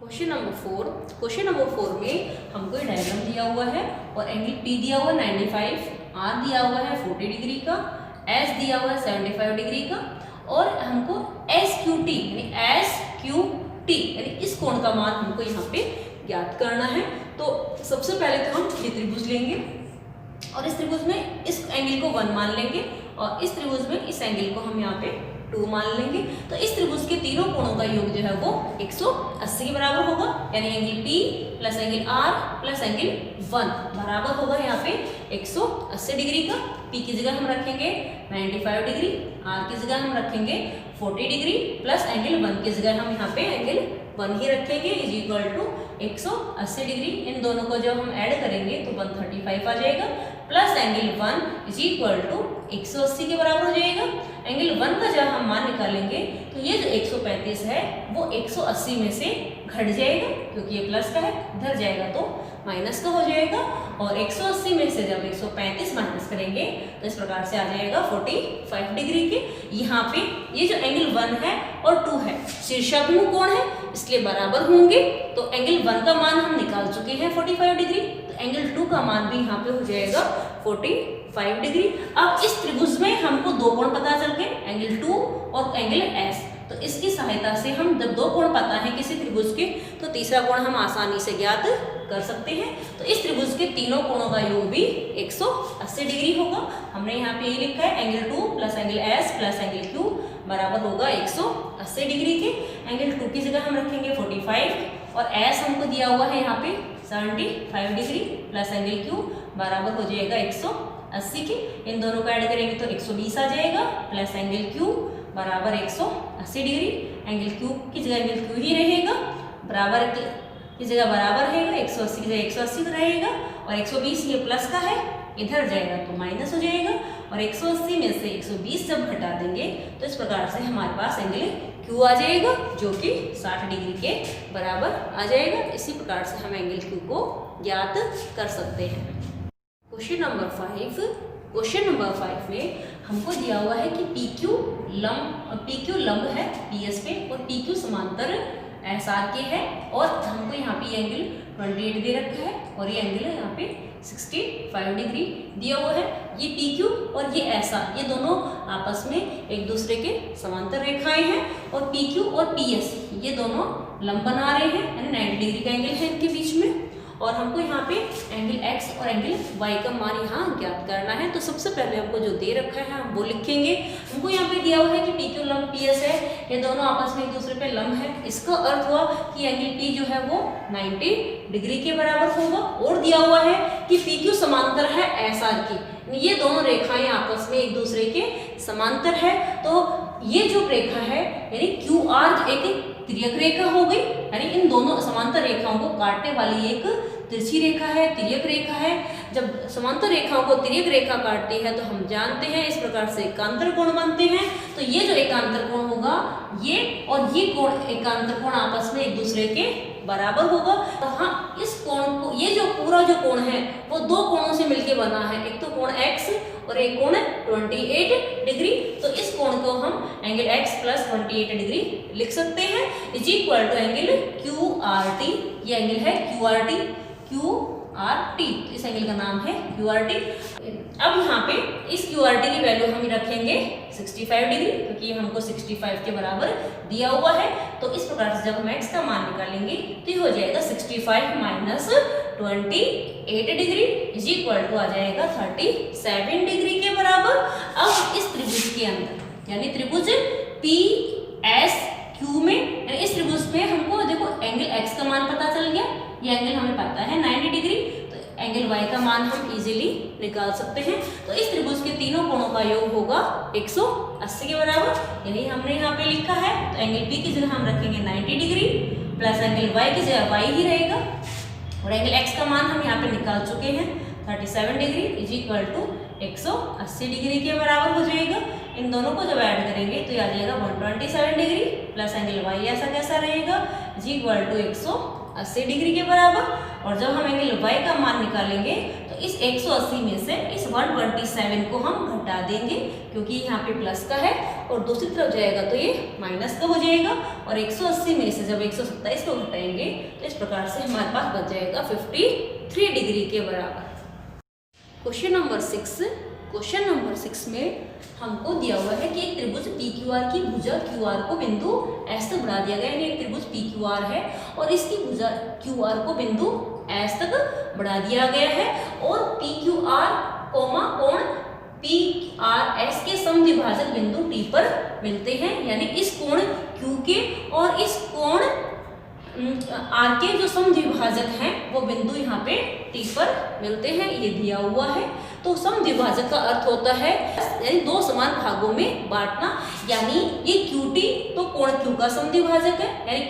Question number 4 में हमको diagram दिया हुआ है और एंगल P दिया हुआ है 95, R दिया हुआ है 40 डिग्री का, S दिया हुआ है 75 डिग्री का और हमको SQT यानी इस कोण का मान हमको यहाँ पे ज्ञात करना है। तो सबसे पहले तो हम ये त्रिभुज लेंगे और इस त्रिभुज में इस एंगल को 1 मान लेंगे और इस त्रिभुज में इस एंगल को हम यहाँ पे 2 मान लेंगे। तो इस त्रिभुज के तीनों कोणों का योग जो है वो 180 के बराबर होगा, यानी angle P plus angle R plus angle 1 बराबर होगा यहाँ पे 180 डिग्री का। P की जगह हम रखेंगे 95 डिग्री, R की जगह हम रखेंगे 40 डिग्री प्लस एंगल 1 की जगह हम यहाँ पे एंगल 1 ही रखेंगे इज इक्वल टू 180 डिग्री। इन दोनों को जब हम ऐड करेंगे तो 135 आ जाएगा plus angle 1 is equal to 180 के बराबर हो जाएगा। एंगल 1 का जब हम मान निकालेंगे तो ये जो 135 है वो 180 में से घट जाएगा, क्योंकि ये प्लस का है, इधर जाएगा तो माइनस का हो जाएगा और 180 में से जब 135 माइनस करेंगे तो इस प्रकार से आ जाएगा 45 डिग्री के। यहाँ पे ये जो एंगल 1 है और 2 है शीर्षाभिमुख कोण है, इसलिए बराबर होंगे। तो एंगल 1 का मान हम निकाल चुके हैं 45 डिग्री, तो एंगल 2 का मान भी यहाँ पे हो जाएगा 45 डिग्री। अब इस त्रिभुज में हमको दो कोण पता चल गए, एंगल 2 और एंगल S। तो इसकी सहायता से हम जब दो कोण पता है किसी त्रिभुज के तो तीसरा कोण हम आसानी से ज्ञात कर सकते हैं। तो इस त्रिभुज के तीनों कोणों का योग भी 180 डिग्री होगा। हमने यहाँ पे ये लिखा है angle 2 plus angle S plus angle Q बराबर होगा 180 डिग्री के। एंगल 2 की जगह हम रखेंगे 45 और S हमको दिया हुआ है यहाँ पे 75 डिग्री प्लस एंगल Q बराबर हो जाएगा 180 के। इन दोनों को ऐड करेंगे तो 120 आ जाएगा प्लस एंगल Q बराबर 180 डिग्री। एंगल Q की जगह एंगल Q ही रहेगा, बराबर की जगह बराबर रहेगा, 180 की जगह 180 रहेगा और 120 ये प्लस का है, इधर जाएगा तो माइनस हो जाएगा और 180 में से 120 जब घटा देंगे तो इस प्रकार से हमारे पास एंगल Q आ जाएगा जो कि 60 डिग्री के बराबर आ जाएगा। इसी प्रकार से हम एंगल Q को ज्ञात कर सकते हैं। क्वेश्चन नंबर 5 में हमको दिया हुआ है कि PQ लंब है PS पे और PQ समांतर SR के है और हमको यहाँ पे एंगल 28 दे रखा है और ये एंगल यहाँ पे 65 डिग्री दिया हुआ है। ये PQ और ये SR ये दोनों आपस में एक दूसरे के समांतर रेखाएं हैं और PQ और PS ये दोनों लंब बना रहे हैं, यानी 90 डिग्री का एंगल है इनके बीच में। और हमको यहाँ पे एंगल X और एंगल Y का मान यहाँ ज्ञात करना है। तो सबसे पहले हमको जो दे रखा है हम वो लिखेंगे। हमको यहाँ पे दिया हुआ है कि PQ लंब PS है, ये दोनों आपस में एक दूसरे पे लंब है। इसका अर्थ हुआ कि एंगल P जो है वो 90 डिग्री के बराबर होगा और दिया हुआ है कि PQ समांतर है SR की, ये दोनों रेखाएं आपस में एक दूसरे के समांतर है। तो ये जो रेखा है यानी QR एक तिर्यक रेखा हो गई, यानी इन दोनों समांतर रेखाओं को काटने वाली एक तिरछी रेखा है, तिर्यक रेखा है। जब समांतर रेखाओं को तिर्यक रेखा काटती है तो हम जानते हैं इस प्रकार से एकांतर कोण बनते हैं। तो ये जो एकांतर कोण होगा ये और ये कोण एकांतर कोण आपस में एक दूसरे के बराबर होगा। तो हाँ, इस कोण को ये जो पूरा जो कोण है वो दो कोणों से मिलके बना है, एक तो कोण X और एक कोण 28 डिग्री। तो इस कोण को हम एंगल X प्लस 28 डिग्री लिख सकते हैं is equal to angle QRT। ये एंगल है QRT, इस एंगल का नाम है QRT। अब यहाँ पे इस QRT की वैल्यू हम रखेंगे 65 डिग्री, क्योंकि हमको 65 के बराबर दिया हुआ है। तो इस प्रकार से जब हम X का मान निकालेंगे तो ये हो जाएगा 65 minus 28 degree is equal to आ जाएगा 37 डिग्री के बराबर। अब इस त्रिभुज के अंदर यानी त्रिभुज PSQ में, यानी इस त्रिभुज में हमको देखो एंगल X का मान पता चल गया, ये एंगल हमें पता है 90 डिग्री, तो एंगल Y का मान हम इजीली निकाल सकते हैं। तो इस त्रिभुज के तीनों कोणों का योग होगा 180 के बराबर, यानी हमने यहाँ पे लिखा है। तो एंगल P की जगह हम रखेंगे 90 डिग्री प्लस एंगल Y की जगह Y ही रहेगा और एंगल X का मान हम यहाँ पे निकाल चुके हैं 37 degree is equal to 180 degree के बराबर हो जाएगा। इन दोनों को जब ऐड करेंगे तो आ जाएगा 127 डिग्री प्लस एंगल Y ऐसा कैसा रहेगा इज इक्वल टू 180 डिग्री के बराबर। और जब हम एंगल Y का मान निकालेंगे तो इस 180 में से इस 127 को हम घटा देंगे क्योंकि यहाँ पे प्लस का है और दूसरी तरफ जाएगा तो ये माइनस का हो जाएगा। और 180 में से जब 127 को घटाएंगे तो इस प्रकार से हमारे पास बच जाएगा 53 डिग्री के बराबर। क्वेश्चन नंबर 6 में हमको दिया हुआ है कि एक त्रिभुज PQR की भुजा QR को बिंदु S तक बढ़ा दिया गया है। एक त्रिभुज PQR है और इसकी भुजा QR को बिंदु S तक बढ़ा दिया गया है और PQR कोण PRS के समद्विभाजक बिंदु T पर मिलते हैं, यानी इस कोण Q के और इस कोण R के जो समद्विभाजक हैं वो बिंदु यहाँ पे T पर मिलते हैं, ये दिया हुआ है। तो समद्विभाजक का अर्थ होता है यानी दो समान भागों में बांटना, यानी ये QT तो कोण Q का समद्विभाजक है, यानी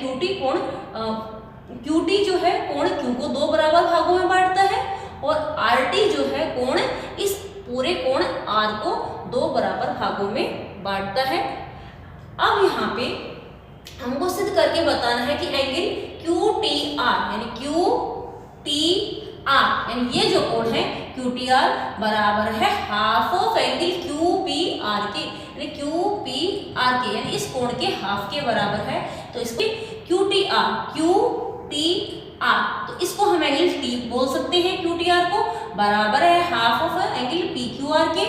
QT जो है कोण Q को दो बराबर भागों में बांटता है और RT जो है कोण इस पूरे कोण R को दो बराबर भागों में बांटता है। अब यहाँ पे हमको सिद्ध करके बताना है कि एंगल QTR यानी ये जो कोण है QTR बराबर है हाफ ऑफ एंगल QPR के, यानी QPR के यानी इस कोण के हाफ के बराबर है। तो इसके QTR तो इसको हम एंगल T बोल सकते हैं। QTR को बराबर है हाफ ऑफ एंगल PQR के,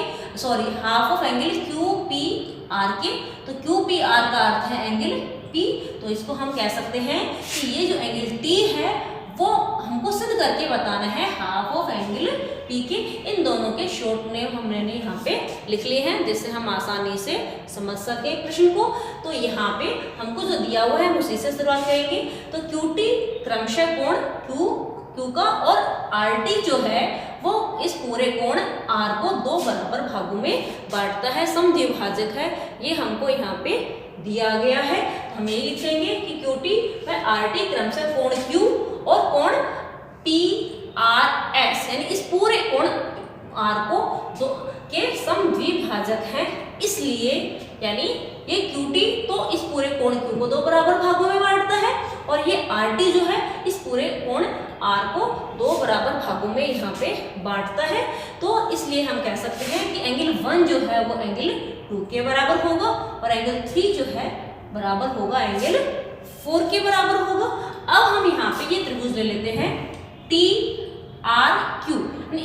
हाफ ऑफ एंगल QPR के। तो QPR का अर्थ है एंगल P, तो इसको हम कह सकते हैं कि ये जो एंगल T है वो हमको सिद्ध करके बताना है हाफ ऑफ एंगल P के। इन दोनों के शॉर्ट नेम हमने यहाँ पे लिख लिए हैं जिससे हम आसानी से समझ सके प्रश्न को। तो यहाँ पे हमको जो दिया हुआ है हम उसी से शुरुआत करेंगे। तो QT क्रमशः कोण Q का और RT जो है वो इस पूरे कोण R को दो बराबर भागों में बांटता है, समद्विभाजक है, ये हमको यहाँ पे दिया गया है। हम ये लिखेंगे कि QT व RT क्रमशः कोण Q और कोण PRS यानी इस पूरे कोण R को दो के समद्विभाजक हैं, इसलिए यानी ये QT तो इस पूरे कोण Q को दो बराबर भागों में बांटता है और ये RT जो है इस पूरे कोण R को दो बराबर भागों में यहाँ पे बांटता है। तो इसलिए हम कह सकते हैं कि एंगल 1 जो है वो एंगल 2 के बराबर होगा और एंगल 3 जो है बराबर होगा एंगल 4 के बराबर होगा। अब हम यहाँ पे ये त्रिभुज ले लेते हैं TRQ।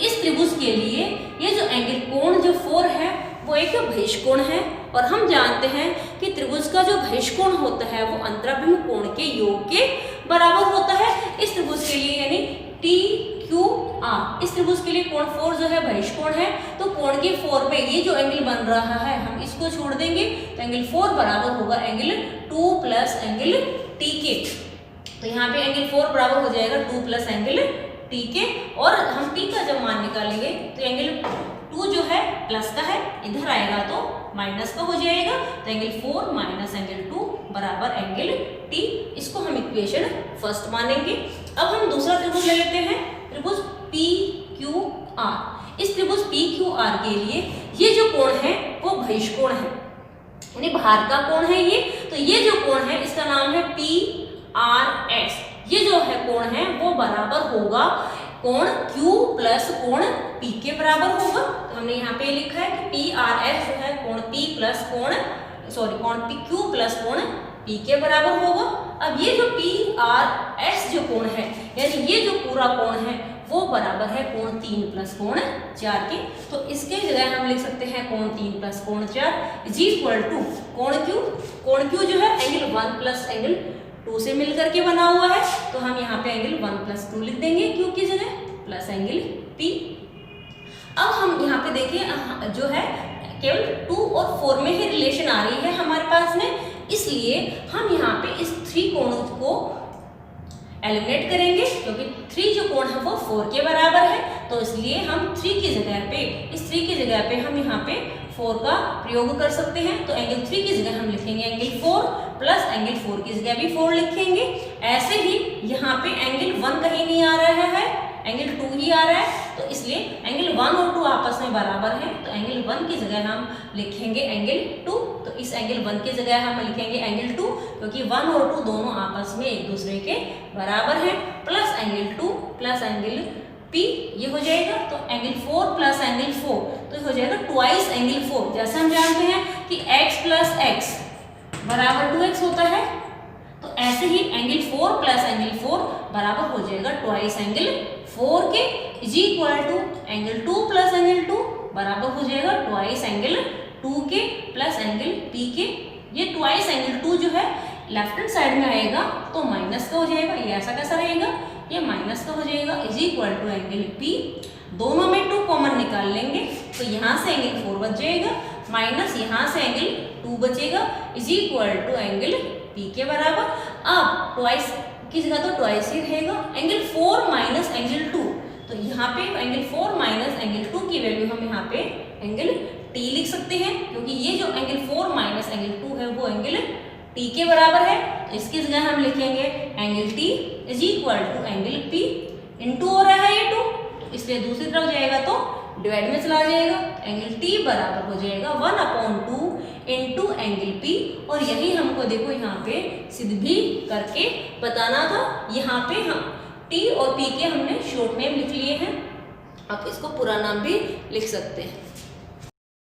इस त्रिभुज के लिए ये जो एंगल कोण जो 4 है वो एक बहिष्कोण है और हम जानते हैं कि त्रिभुज का जो बहिष्कोण होता है वो अंतराभिमुख कोण के योग के बराबर होता है। इस त्रिभुज के लिए यानी TQR इस त्रिभुज के लिए कोण 4 जो है बहिष्कोण है, तो कोण के 4 पे ये जो एंगल बन रहा है हम इसको छोड़ देंगे तो एंगल 4 बराबर होगा एंगल 2 प्लस एंगल T के। तो यहाँ पे एंगल 4 बराबर हो जाएगा 2 प्लस एंगल T के और हम T का जब मान निकालेंगे तो एंगल 2 जो है प्लस का है, इधर आएगा तो माइनस का हो जाएगा। तो एंगल 4 माइनस एंगल 2 बराबर एंगल T, इसको हम इक्वेशन फर्स्ट मानेंगे। अब हम दूसरा त्रिभुज ले लेते हैं, त्रिभुज PQR। इस त्रिभुज PQR के लिए ये जो कोण है वो बहिष्कोण है यानी बाहर का कोण है ये। तो ये जो कोण है इसका नाम है PRS। ये जो है कोण है वो बराबर होगा कोण Q प्लस कोण P के बराबर होगा। तो हमने यहाँ पे लिखा है कि PRS जो है कोण P प्लस कोण Q प्लस कोण P के बराबर होगा। अब ये जो PRS जो कोण है यानी ये जो पूरा कोण है वो बराबर है कोण 3 प्लस कोण 4 के। तो इसके जगह हम लिख सकते हैं कोण 3 प्लस कोण 4 इज इक्वल टू कोण Q जो है एंगल 1 प्लस एंगल 2 से मिलकर के बना हुआ है, तो हम यहाँ पे एंगल 1 प्लस 2 लिख देंगे Q की जगह प्लस एंगल P। अब हम यहाँ पे देखिए जो है केवल 2 और 4 में ही रिलेशन आ रही है हमारे पास में, इसलिए हम यहाँ पे इस 3 कोणों को एलिमिनेट करेंगे क्योंकि 3 जो कोण है वो 4 के बराबर है। तो इसलिए हम 3 की जगह पे हम यहाँ पे 4 का प्रयोग कर सकते हैं। तो एंगल 3 की जगह हम लिखेंगे एंगल 4 प्लस एंगल 4 की जगह भी 4 लिखेंगे। ऐसे ही यहाँ पे एंगल 1 कहीं नहीं आ रहा है, एंगल 2 ही आ रहा है, तो इसलिए एंगल 1 और 2 आपस में बराबर है। तो एंगल 1 की जगह हम लिखेंगे एंगल 2। तो इस एंगल 1 की जगह हम लिखेंगे एंगल 2 क्योंकि 1 और 2 दोनों आपस में एक दूसरे के बराबर है, plus angle 2 plus angle P ये हो जाएगा, तो एंगल 4 प्लस एंगल 4 तो ये हो जाएगा ट्वाइस एंगल 4। जैसे हम जानते हैं कि x प्लस x बराबर 2x होता है, तो ऐसे ही एंगल 4 प्लस एंगल 4 बराबर हो जाएगा ट्वाइस एंगल 4 के, is equal to angle 2 plus angle 2 बराबर हो जाएगा ट्वाइस एंगल 2 के प्लस एंगल P के। ये ट्वाइस एंगल 2 जो है लेफ्ट हैंड साइड में आएगा तो माइनस का हो जाएगा, ये ऐसा कैसा रहेगा, ये माइनस का हो जाएगा, is equal to angle P। दोनों में 2 कॉमन निकाल लेंगे तो यहाँ से एंगल 4 बच जाएगा, माइनस यहाँ से एंगल 2 बचेगा, is equal to angle P के बराबर। अब ट्वाइस की जगह तो ट्वाइस ही रहेगा, एंगल 4 माइनस एंगल 2, तो यहाँ पे एंगल 4 माइनस एंगल 2 की वैल्यू हम यहाँ पे एंगल T लिख सकते हैं, क्योंकि ये जो एंगल 4 माइनस एंगल 2 है वो एंगल T के बराबर है। तो इसकी जगह हम लिखेंगे angle T is equal to angle P, into हो रहा है ये 2, तो इसलिए दूसरी तरफ जाएगा तो डिवाइड में चला जाएगा, एंगल T बराबर हो जाएगा 1/2 इंटू एंगल P। और यही हमको देखो यहाँ पे सिद्ध भी करके बताना था। यहाँ पे हम T और P के हमने शॉर्ट नेम लिख लिए हैं, आप इसको पूरा नाम भी लिख सकते हैं।